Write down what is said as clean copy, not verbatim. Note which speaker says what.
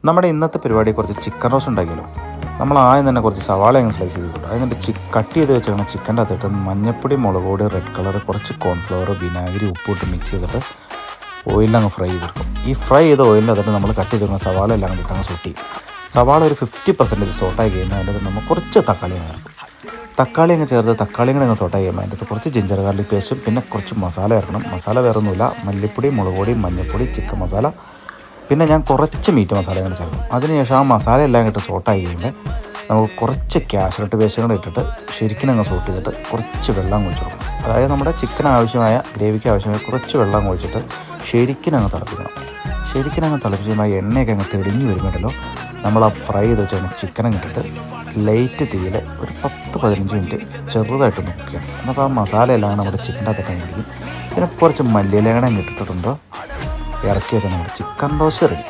Speaker 1: നമ്മുടെ ഇന്നത്തെ പരിപാടി കുറച്ച് ചിക്കൻ റോസ്റ്റ് ഉണ്ടാക്കിയല്ലോ. നമ്മൾ ആദ്യം തന്നെ കുറച്ച് സവാള അങ്ങ് സ്ലൈസ് ചെയ്തിട്ടുണ്ട്. അതിൻ്റെ കട്ട് ചെയ്ത് വെച്ചാൽ ചിക്കൻ്റെ അകത്തിട്ട് മഞ്ഞപ്പൊടി, മുളക് പൊടി, റെഡ് കളർ, കുറച്ച് കോൺഫ്ലവർ, വിനാഗിരി, ഉപ്പിട്ട് മിക്സ് ചെയ്തിട്ട് ഓയിലങ്ങ് ഫ്രൈ ചെയ്തെടുക്കും. ഈ ഫ്രൈ ചെയ്ത ഓയിലിൽ അതിട്ട് നമ്മൾ കട്ട് ചെയ്തിരുന്ന സവാള എല്ലാം കൂടി അങ്ങ് സൂട്ട് ചെയ്യും. സവാള ഒരു 50% സോട്ടായി കഴിയുമ്പോൾ അതിൻ്റെ നമ്മൾ കുറച്ച് തക്കാളി അങ്ങ് ചേർത്ത് തക്കാളിയും കൂടെ അങ്ങ് സോട്ടായി കഴിയുമ്പോൾ അതിൻ്റെ കുറച്ച് ജിഞ്ചർ ഗാർലിക് പേസ്റ്റും പിന്നെ കുറച്ച് മസാല ചേർക്കണം. മസാല വേറെ ഒന്നുമില്ല, മല്ലിപ്പൊടി, മുളക് പൊടി, മഞ്ഞൾപ്പൊടി, ചിക്കൻ മസാല, പിന്നെ ഞാൻ കുറച്ച് മീറ്റ് മസാല കൂടെ ചേർക്കും. അതിനുശേഷം ആ മസാല എല്ലാം ഇട്ട് സോട്ടായി കഴിയുമ്പോൾ നമുക്ക് കുറച്ച് കാഷ്നട്ട് പേസ്റ്റ് കൂടെ ഇട്ടിട്ട് ശരിക്കും അങ്ങ് സോട്ട് ചെയ്തിട്ട് കുറച്ച് വെള്ളം ഒഴിച്ച് കൊടുക്കണം. അതായത് നമ്മുടെ ചിക്കൻ ആവശ്യമായ ഗ്രേവിക്ക് ആവശ്യമായ കുറച്ച് വെള്ളം ഒഴിച്ചിട്ട് ശരിക്കും അങ്ങ് തിളപ്പിക്കണം. ശരിക്കും അങ്ങ് തിളപ്പിച്ച് ആ എണ്ണയൊക്കെ അങ്ങ് തെളിഞ്ഞ് വരുമ്പോഴല്ലോ നമ്മൾ ആ ഫ്രൈ ചെയ്ത് വെച്ചാൽ ചിക്കനും ഇട്ടിട്ട് ലൈറ്റ് തീയിൽ ഒരു 10-15 മിനിറ്റ് ചെറുതായിട്ടൊന്ന് കുക്ക് ചെയ്യണം. അപ്പോൾ ആ മസാല എല്ലാം നമ്മുടെ ചിക്കൻ്റെ അകത്തിട്ട് പിടിക്കും. പിന്നെ കുറച്ച് മല്ലിയിലയും ഇട്ടിട്ടുണ്ടോ ഇറക്കി വെച്ചാൽ നമ്മുടെ ചിക്കൻ റോസ്റ്റ് റെഡി.